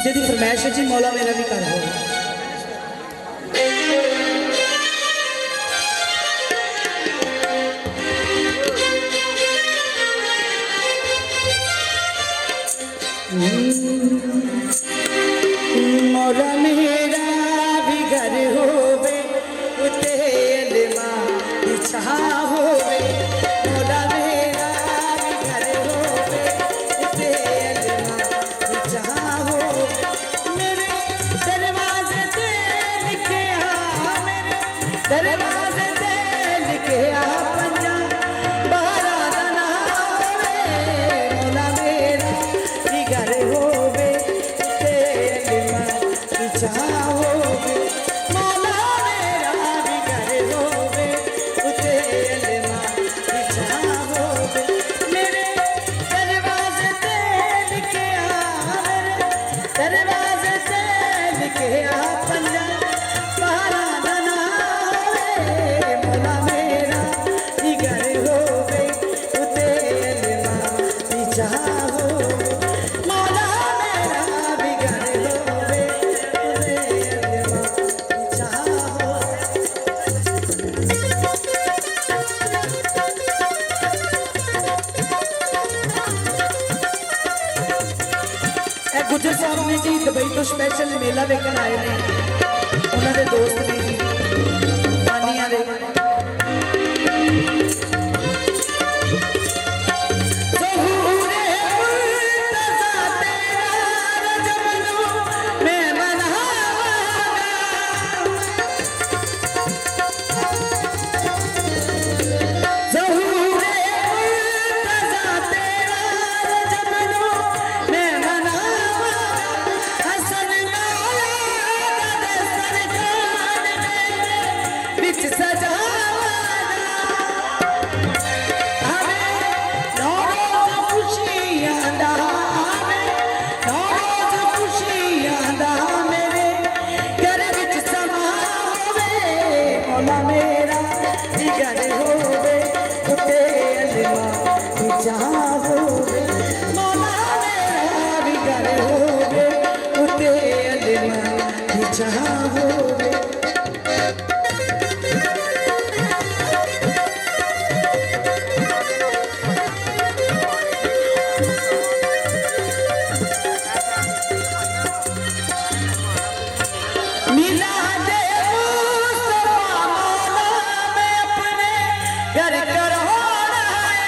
जिहदी फरमाइश है जी मौला मेरा भी कर हो। मौला मेरा भी घर होवे उते अलमा बिछा होवे। मौला मेरा भी घर होवे उते अलमा बिछा होवे। मेरे दरवाजे ते लिखे आ, मेरे दरवाजे ते लिखे आ पंजा बारा दना होवे। मौला मेरा भी घर होवे उते अलमा बिछा होवे। मौला मेरा भी घर होवे उते अलमा बिछा होवे। मेरे दरवाजे ते लिखे आ, मेरे दरवाजे ते लिखे आ पंजा बारा दना होवे। मौला मेरा भी घर होवे उते अलमा बिछा होवे। मौला मेरा भी घर होवे उते अलमा बिछा होवे। गुजर साहब ने जी दुबई तो स्पेशल मेला वेखण आए ने, उन्होंने दोस्त ने जी पानिया दे। ज़हूरे मुर्तज़ा तेरा रजमनु मैं मनावांगा। ज़हूरे मुर्तज़ा तेरा रजमनु मैं मनावांगा। हसन मौला दा सरकार मेरे बिच सजावांगा। हमें नौरोज़ खुशियां दा, हमें नौरोज़ खुशियां दा मेरे घर विच समा होवे। मौला मेरा भी घर होवे उते अलमा बिछा होवे। मौला मेरा भी घर होवे उते अलमा बिछा होवे। मिलादे मुस्तफा मौला मैं अपने घर करवाना है।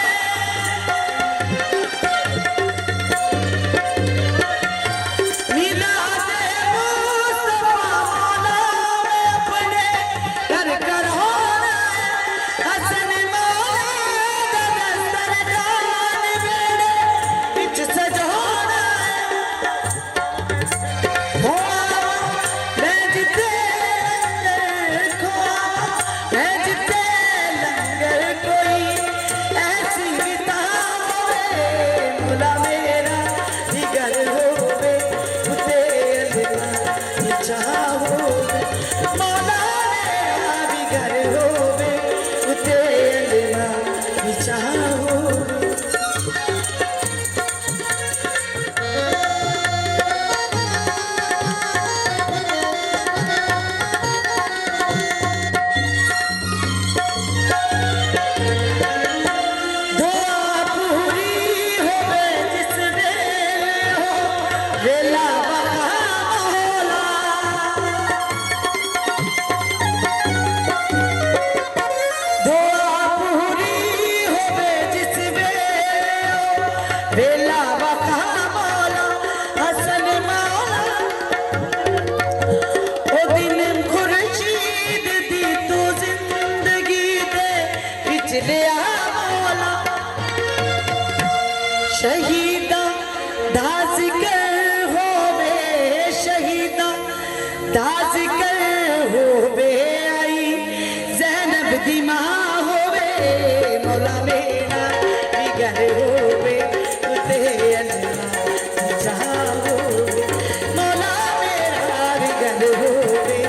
मिलादे मुस्तफा मौला मैं अपने घर करवाना है। हसन मौला दा सरकार मेरे बिच सजाना है। मैं जिते लंगर खोआ, मैं जिते लंगर कोई ऐसी किताब होवे। मौला मेरा भी घर होवे उते अलमा बिछा होवे। मौला मेरा भी घर होवे उते अलमा बिछा होवे। दुआ पूरी होवे जिस वेले हो वेला बहा मौला। दुआ पूरी होवे जिस वेले हो वेला बहा मौला। हसन मौला ओ दिन खुर्शीद दी तू जिंदगी दे विच लिया मौला। शहीदा दा ज़िक्र होवे, शहीदा दा ज़िक्र होवे। आई ज़ैनब दी मां होवे। मौला मेरा भी घर होवे उते अलमा बिछा होवे। मौला मेरा भी घर होवे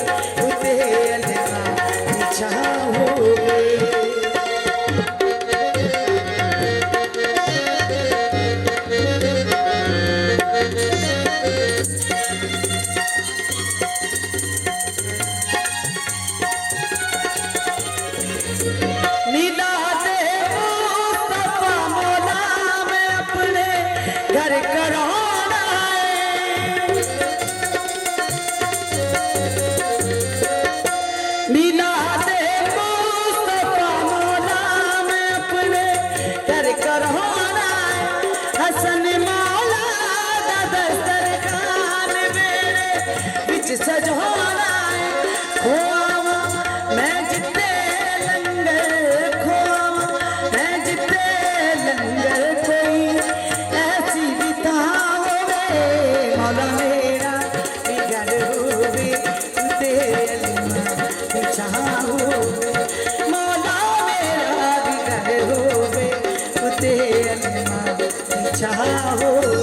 उते अलमा बिछा होवे। बिच सजोना है खोआ मैं जिते लंगर खोआ मैं जिते लंगर कोई ऐसी बिता होवे मौला मेरा बिगड़ होवे तेरे बिछा होवे मौला मेरा बिगड़ होवे तेरे बिछा होवे